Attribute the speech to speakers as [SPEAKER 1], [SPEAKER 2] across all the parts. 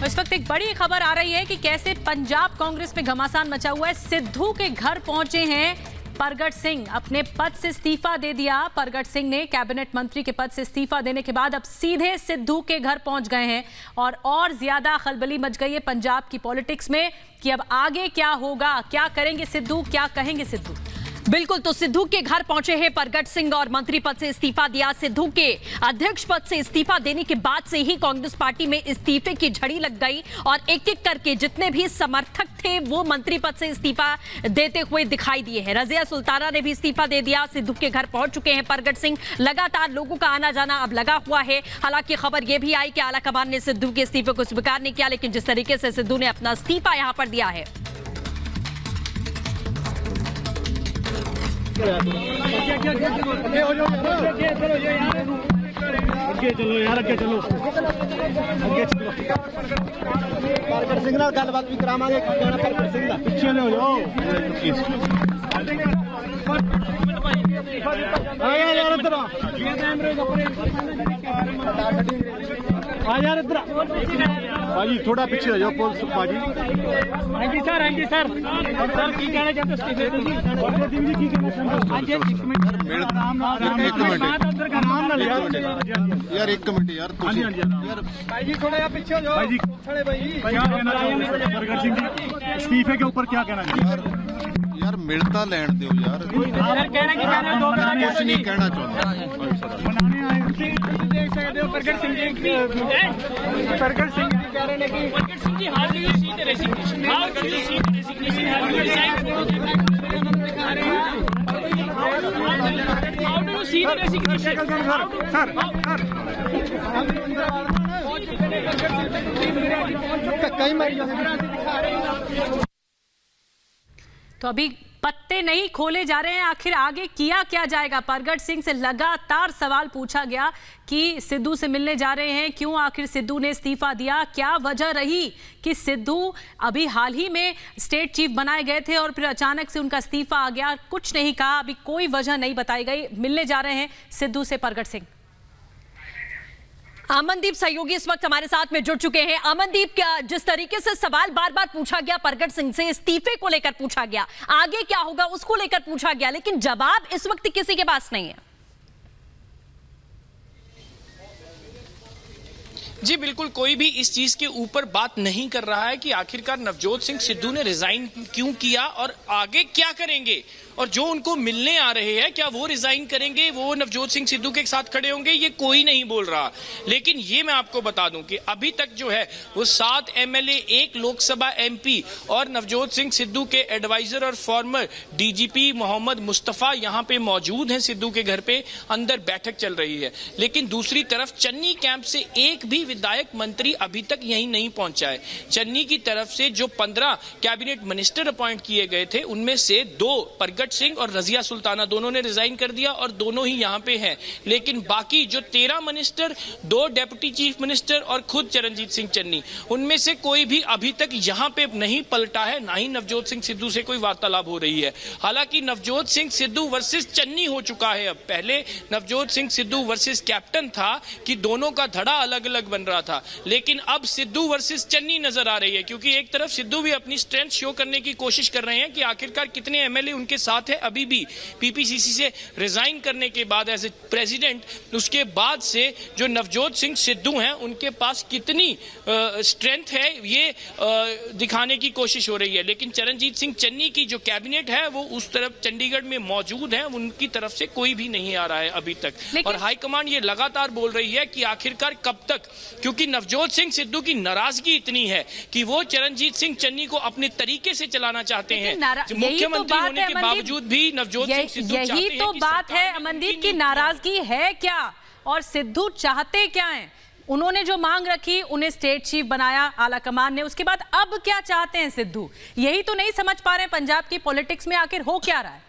[SPEAKER 1] इस वक्त एक बड़ी खबर आ रही है कि कैसे पंजाब कांग्रेस में घमासान मचा हुआ है। सिद्धू के घर पहुंचे हैं परगट सिंह, अपने पद से इस्तीफा दे दिया। परगट सिंह ने कैबिनेट मंत्री के पद से इस्तीफा देने के बाद अब सीधे सिद्धू के घर पहुंच गए हैं और ज्यादा खलबली मच गई है पंजाब की पॉलिटिक्स में कि अब आगे क्या होगा, क्या करेंगे सिद्धू, क्या कहेंगे सिद्धू।
[SPEAKER 2] बिल्कुल, तो सिद्धू के घर पहुंचे हैं परगट सिंह और मंत्री पद से इस्तीफा दिया। सिद्धू के अध्यक्ष पद से इस्तीफा देने के बाद से ही कांग्रेस पार्टी में इस्तीफे की झड़ी लग गई और एक एक करके जितने भी समर्थक थे वो मंत्री पद से इस्तीफा देते हुए दिखाई दिए हैं। रजिया सुल्ताना ने भी इस्तीफा दे दिया। सिद्धू के घर पहुंच चुके हैं परगट सिंह। लगातार लोगों का आना जाना अब लगा हुआ है। हालांकि खबर यह भी आई कि आलाकमान ने सिद्धू के इस्तीफे को स्वीकार नहीं किया, लेकिन जिस तरीके से सिद्धू ने अपना इस्तीफा यहां पर दिया है,
[SPEAKER 3] चलो यार, अगे चलो, परगट सिंह नाल गलबात भी करावांगे। परगट सिंह दा पिछे ले जाओ। आ यार इधर आ यार इधर भाजी, थोड़ा पीछे हो जाओ पुलिस भाजी। हाँ जी सर, हाँ जी सर। सर की कहना चाहते हो? की कहना चाहते हो? एक मिनट यार, एक मिनट यार, भाई जी थोड़ा यार पीछे हो जाओ। भाई जी खड़े, भाई जी क्या कहना चाहोगे परगट सिंह जी इस्तीफे के ऊपर, क्या कहना चाहोगे?
[SPEAKER 4] यार मिलता लैंड दो यार, कुछ नहीं कहना चाहता।
[SPEAKER 3] देख सकते हो परगट सिंह जी कह रहे हैं कि Pargat Singh ji how do you see the resignation, how do you see the resignation, how do you see the resignation sir कई मारी।
[SPEAKER 1] तो अभी पत्ते नहीं खोले जा रहे हैं, आखिर आगे किया क्या जाएगा। परगट सिंह से लगातार सवाल पूछा गया कि सिद्धू से मिलने जा रहे हैं, क्यों आखिर सिद्धू ने इस्तीफा दिया, क्या वजह रही कि सिद्धू अभी हाल ही में स्टेट चीफ बनाए गए थे और फिर अचानक से उनका इस्तीफा आ गया। कुछ नहीं कहा, अभी कोई वजह नहीं बताई गई। मिलने जा रहे हैं सिद्धू से परगट सिंह।
[SPEAKER 2] अमनदीप सहयोगी इस वक्त हमारे साथ में जुड़ चुके हैं। अमनदीप, क्या जिस तरीके से सवाल बार बार पूछा गया परगट सिंह से, इस्तीफे को लेकर पूछा गया, आगे क्या होगा उसको लेकर पूछा गया, लेकिन जवाब इस वक्त किसी के पास नहीं है।
[SPEAKER 5] जी बिल्कुल, कोई भी इस चीज के ऊपर बात नहीं कर रहा है कि आखिरकार नवजोत सिंह सिद्धू ने रिजाइन क्यों किया और आगे क्या करेंगे, और जो उनको मिलने आ रहे हैं क्या वो रिजाइन करेंगे, वो नवजोत सिंह सिद्धू के साथ खड़े होंगे, ये कोई नहीं बोल रहा। लेकिन ये मैं आपको बता दूं कि अभी तक जो है वो 7 एमएलए, 1 लोकसभा एमपी और नवजोत सिंह सिद्धू के एडवाइजर और फॉर्मर डीजीपी मोहम्मद मुस्तफा यहां पे मौजूद हैं। सिद्धू के घर पे अंदर बैठक चल रही है, लेकिन दूसरी तरफ चन्नी कैंप से एक भी विधायक मंत्री अभी तक यहीं नहीं पहुंचा है। चन्नी की तरफ से जो 15 कैबिनेट मिनिस्टर अपॉइंट किए गए थे उनमें से 2 परगट सिंह और रजिया सुल्ताना दोनों ने रिजाइन कर दिया और दोनों ही यहां पे हैं। लेकिन बाकी जो 13 मिनिस्टर, 2 डेप्यूटी चीफ मिनिस्टर और खुद चरणजीत सिंह चन्नी, उनमें से कोई भी अभी तक यहां पे नहीं पलटा है, ना ही नवजोत सिंह सिद्धू से कोई वार्तालाप हो रही है। हालांकि नवजोत सिंह सिद्धू वर्सेस चन्नी हो चुका है। अब पहले नवजोत सिंह सिद्धू वर्सेस कैप्टन था कि दोनों का धड़ा अलग अलग बन रहा था, लेकिन अब सिद्धू वर्सेस चन्नी नजर आ रही है, क्योंकि एक तरफ सिद्धू भी अपनी स्ट्रेंथ शो करने की कोशिश कर रहे हैं कि आखिरकार कितने एमएलए उनके साथ है अभी भी पीपीसीसी से रिजाइन करने के बाद एज ए प्रेसिडेंट। उसके बाद से जो नवजोत सिंह सिद्धू हैं उनके पास कितनी स्ट्रेंथ है ये दिखाने की कोशिश हो रही है। लेकिन चरणजीत सिंह चन्नी की जो कैबिनेट है वो उस तरफ चंडीगढ़ में मौजूद है, उनकी तरफ से कोई भी नहीं आ रहा है अभी तक। और हाईकमान ये लगातार बोल रही है कि आखिरकार कब तक, क्योंकि नवजोत सिंह सिद्धू की नाराजगी इतनी है कि वो चरणजीत सिंह चन्नी को अपने तरीके से चलाना चाहते हैं। मुख्यमंत्री होने के बावजूद भी नवजोत सिंह सिद्धू
[SPEAKER 1] यही तो बात है अमनदीप की, नाराजगी है क्या और सिद्धू चाहते क्या हैं। उन्होंने जो मांग रखी, उन्हें स्टेट चीफ बनाया आलाकमान ने, उसके बाद अब क्या चाहते हैं सिद्धू, यही तो नहीं समझ पा रहे हैं पंजाब की पॉलिटिक्स में आखिर हो क्या रहा है।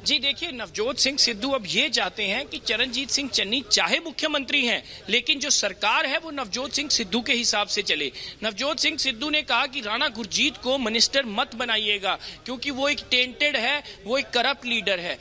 [SPEAKER 5] जी देखिए, नवजोत सिंह सिद्धू अब ये चाहते हैं कि चरणजीत सिंह चन्नी चाहे मुख्यमंत्री हैं, लेकिन जो सरकार है वो नवजोत सिंह सिद्धू के हिसाब से चले। नवजोत सिंह सिद्धू ने कहा कि राणा गुरजीत को मिनिस्टर मत बनाइएगा क्योंकि वो एक टेंटेड है, वो एक करप्ट लीडर है।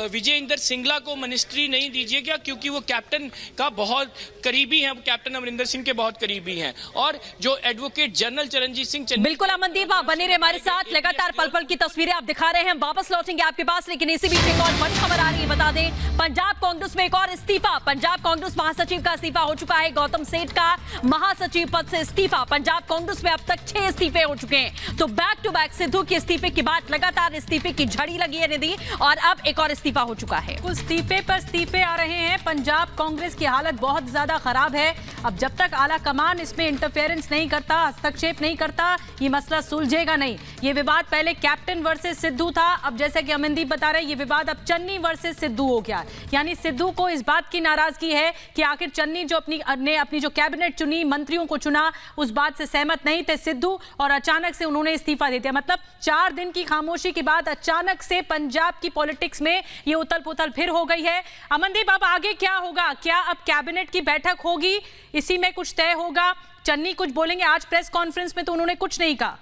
[SPEAKER 5] विजय इंदर सिंगला को मिनिस्ट्री नहीं दीजिएगा क्योंकि वो कैप्टन का बहुत करीबी हैं, कैप्टन अमरिंदर सिंह के बहुत करीबी हैं। और जो एडवोकेट जनरल चरणजीत सिंह चन्नी।
[SPEAKER 2] बिल्कुल अमनदीप, आप बने रहे हमारे साथ, लगातार पल पल की तस्वीरें आप दिखा रहे हैं, हम वापस लौटेंगे आपके पास, लेकिन इसी बीच एक और बड़ी खबर आ रही है। बता दें, पंजाब कांग्रेस में एक और इस्तीफा, पंजाब कांग्रेस महासचिव का इस्तीफा हो चुका है। गौतम सेठ का महासचिव पद से इस्तीफा। पंजाब कांग्रेस में अब तक 6 इस्तीफे हो चुके हैं। तो बैक टू बैक सिद्धू के इस्तीफे के बाद लगातार इस्तीफे की झड़ी लगी है निधि, और अब एक और इस्तीफा हो चुका है।
[SPEAKER 1] कुछ इस्तीफे पर इस्तीफे आ रहे हैं। पंजाब कांग्रेस की हालत बहुत ज्यादा खराब है। अब जब तक आला कमान इसमें इंटरफेरेंस नहीं करता, हस्तक्षेप नहीं करता, ये मसला सुलझेगा नहीं। ये विवाद पहले कैप्टन वर्सेस सिद्धू था, अब जैसे कि अमनदीप बता रहे हैं, ये विवाद अब चन्नी वर्सेस सिद्धू हो गया। यानी सिद्धू को इस बात की नाराजगी है कि आखिर चन्नी जो अपनी जो कैबिनेट चुनी, मंत्रियों को चुना, उस बात से सहमत नहीं थे सिद्धू, और अचानक से उन्होंने इस्तीफा दे दिया। मतलब 4 दिन की खामोशी के बाद अचानक से पंजाब की पॉलिटिक्स में ये उथल पुथल फिर हो गई है। अमनदीप, अब आगे क्या होगा? क्या अब कैबिनेट की बैठक होगी, इसी में कुछ तय होगा? चन्नी कुछ बोलेंगे? आज प्रेस कॉन्फ्रेंस में तो उन्होंने कुछ नहीं कहा।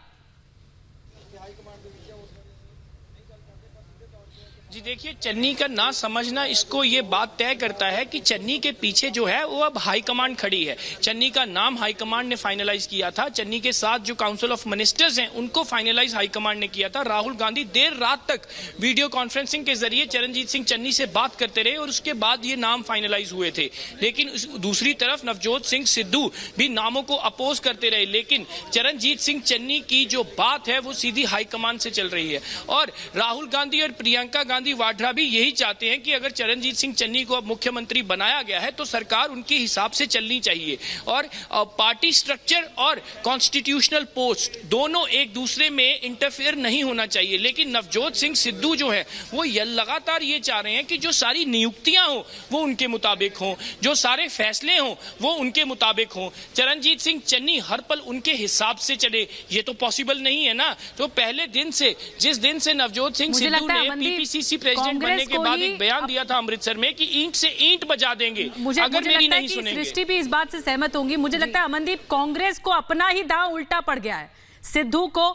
[SPEAKER 5] जी देखिए, चन्नी का ना समझना इसको ये बात तय करता है कि चन्नी के पीछे जो है वो अब हाईकमांड खड़ी है। चन्नी का नाम हाईकमांड ने फाइनलाइज किया था। चन्नी के साथ जो काउंसिल ऑफ मिनिस्टर्स हैं उनको फाइनलाइज हाईकमांड ने किया था। राहुल गांधी देर रात तक वीडियो कॉन्फ्रेंसिंग के जरिए चरणजीत सिंह चन्नी से बात करते रहे और उसके बाद ये नाम फाइनलाइज हुए थे। लेकिन दूसरी तरफ नवजोत सिंह सिद्धू भी नामों को अपोज करते रहे, लेकिन चरणजीत सिंह चन्नी की जो बात है वो सीधी हाईकमांड से चल रही है। और राहुल गांधी और प्रियंका गांधी वाड्रा भी यही चाहते हैं कि अगर चरणजीत सिंह चन्नी को अब मुख्यमंत्री बनाया गया है तो सरकार उनके हिसाब से चलनी चाहिए, और पार्टी स्ट्रक्चर और कॉन्स्टिट्यूशनल पोस्ट दोनों एक दूसरे में इंटरफेयर नहीं होना चाहिए। लेकिन नवजोत सिंह सिद्धू जो है वो लगातार ये चाह रहे हैं कि जो सारी नियुक्तियां हो वो उनके मुताबिक हों, जो सारे फैसले हों वो उनके मुताबिक हों, चरणजीत सिंह चन्नी हर पल उनके हिसाब से चले। ये तो पॉसिबल नहीं है ना। तो पहले दिन से, जिस दिन से नवजोत सिंह सिद्धू ने पीपीसीसी प्रेसिडेंट बनने के बाद एक बयान दिया था अमृतसर में कि ईंट से ईंट बजा देंगे अगर मेरी नहीं सुनेंगे।
[SPEAKER 1] सृष्टि भी इस बात से सहमत होंगी। मुझे लगता है अमनदीप, कांग्रेस को अपना ही दांव उल्टा पड़ गया है सिद्धू को।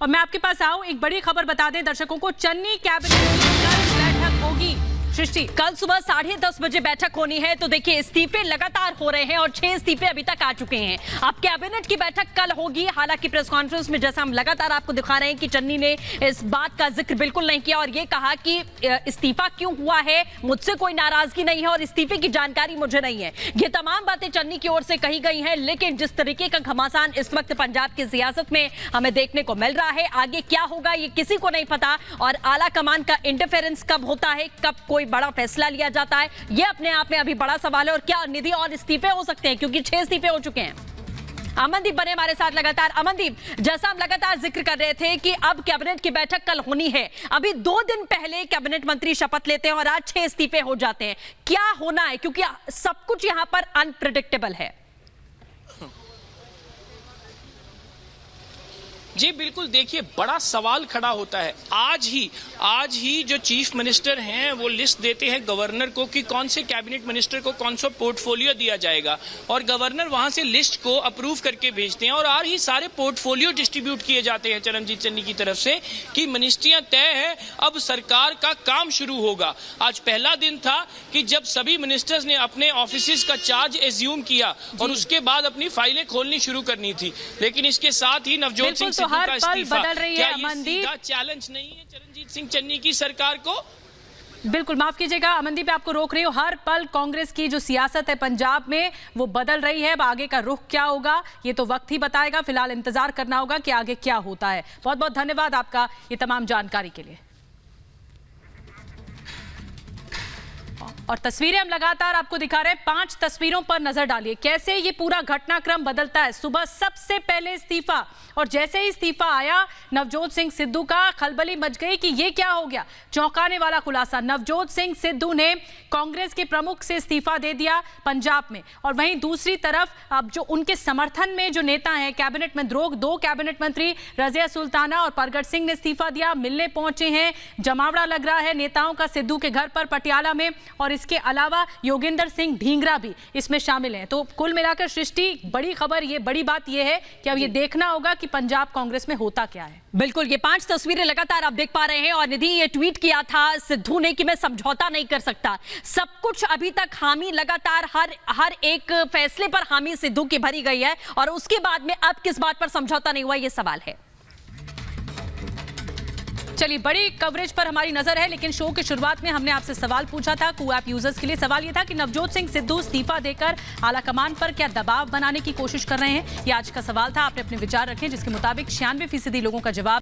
[SPEAKER 1] और मैं आपके पास आऊं, एक बड़ी खबर बता दें दर्शकों को, चन्नी कैबिनेट की कल बैठक होगी। सृष्टि,
[SPEAKER 2] कल सुबह 10:30 बजे बैठक होनी है। तो देखिए, इस्तीफे लगातार हो रहे हैं और 6 इस्तीफे अभी तक आ चुके हैं। अब कैबिनेट की बैठक कल होगी। हालांकि प्रेस कॉन्फ्रेंस में जैसा हम लगातार आपको दिखा रहे हैं कि चन्नी ने इस बात का जिक्र बिल्कुल नहीं किया और ये कहा कि इस्तीफा क्यों हुआ है, मुझसे कोई नाराजगी नहीं है और इस्तीफे की जानकारी मुझे नहीं है। ये तमाम बातें चन्नी की ओर से कही गई हैं। लेकिन जिस तरीके का घमासान इस वक्त पंजाब की सियासत में हमें देखने को मिल रहा है, आगे क्या होगा ये किसी को नहीं पता। और आला कमान का इंटरफेरेंस कब होता है, कब कोई बड़ा फैसला लिया जाता है, यह अपने आप में अभी बड़ा सवाल है। और क्या निधि और इस्तीफे हो सकते हैं, क्योंकि 6 इस्तीफे हो चुके हैं। अमनदीप बने हमारे साथ लगातार। अमनदीप, जैसा हम लगातार जिक्र कर रहे थे कि अब कैबिनेट की बैठक कल होनी है, अभी 2 दिन पहले कैबिनेट मंत्री शपथ लेते हैं और आज 6 इस्तीफे हो जाते हैं। क्या होना है, क्योंकि सब कुछ यहां पर अनप्रेडिक्टेबल है।
[SPEAKER 5] जी बिल्कुल, देखिए बड़ा सवाल खड़ा होता है। आज ही जो चीफ मिनिस्टर हैं वो लिस्ट देते हैं गवर्नर को कि कौन से कैबिनेट मिनिस्टर को कौन सा पोर्टफोलियो दिया जाएगा, और गवर्नर वहां से लिस्ट को अप्रूव करके भेजते हैं। और आज ही सारे पोर्टफोलियो डिस्ट्रीब्यूट किए जाते हैं चरणजीत चन्नी की तरफ से कि मिनिस्ट्रियां तय है, अब सरकार का काम शुरू होगा। आज पहला दिन था कि जब सभी मिनिस्टर्स ने अपने ऑफिस का चार्ज एज्यूम किया और उसके बाद अपनी फाइलें खोलनी शुरू करनी थी। लेकिन इसके साथ ही नवजोत सिंह
[SPEAKER 1] हर पल बदल रही है अमनदीप।
[SPEAKER 5] चैलेंज नहीं है चरणजीत सिंह चन्नी की सरकार को?
[SPEAKER 1] बिल्कुल, माफ कीजिएगा अमनदीप, आपको रोक रही हूं। हर पल कांग्रेस की जो सियासत है पंजाब में वो बदल रही है। अब आगे का रुख क्या होगा ये तो वक्त ही बताएगा। फिलहाल इंतजार करना होगा कि आगे क्या होता है। बहुत बहुत धन्यवाद आपका ये तमाम जानकारी के लिए। और तस्वीरें हम लगातार आपको दिखा रहे हैं। 5 तस्वीरों पर नजर डालिए कैसे ये पूरा घटनाक्रम बदलता है। सुबह सबसे पहले इस्तीफा, और जैसे ही इस्तीफा आया नवजोत सिंह सिद्धू का खलबली मच गई कि ये क्या हो गया। चौंकाने वाला खुलासा, नवजोत सिंह सिद्धू ने कांग्रेस के प्रमुख से इस्तीफा दे दिया पंजाब में, और वहीं दूसरी तरफ अब जो उनके समर्थन में जो नेता हैं कैबिनेट में 2 कैबिनेट मंत्री रजिया सुल्ताना और परगट सिंह ने इस्तीफा दिया, मिलने पहुंचे हैं। जमावड़ा लग रहा है नेताओं का सिद्धू के घर पर पटियाला में, और इसके अलावा योगेंद्र सिंह ढींगरा भी इसमें शामिल हैं। तो कुल मिलाकर सृष्टि, बड़ी खबर, ये बड़ी बात यह है कि अब ये देखना होगा कि पंजाब कांग्रेस में होता क्या है।
[SPEAKER 2] बिल्कुल, ये 5 तस्वीरें लगातार आप देख पा रहे हैं। और निधि, ये ट्वीट किया था सिद्धू ने कि मैं समझौता नहीं कर सकता। सब कुछ अभी तक हामी, लगातार हर एक फैसले पर हामी सिद्धू की भरी गई है, और उसके बाद में अब किस बात पर समझौता नहीं हुआ, ये सवाल है।
[SPEAKER 1] चलिए, बड़ी कवरेज पर हमारी नजर है, लेकिन शो की शुरुआत में हमने आपसे सवाल पूछा था कू ऐप यूजर्स के लिए। सवाल यह था कि नवजोत सिंह सिद्धू इस्तीफा देकर आलाकमान पर क्या दबाव बनाने की कोशिश कर रहे हैं। ये आज का सवाल था। आपने अपने विचार रखे, जिसके मुताबिक 96% लोगों का जवाब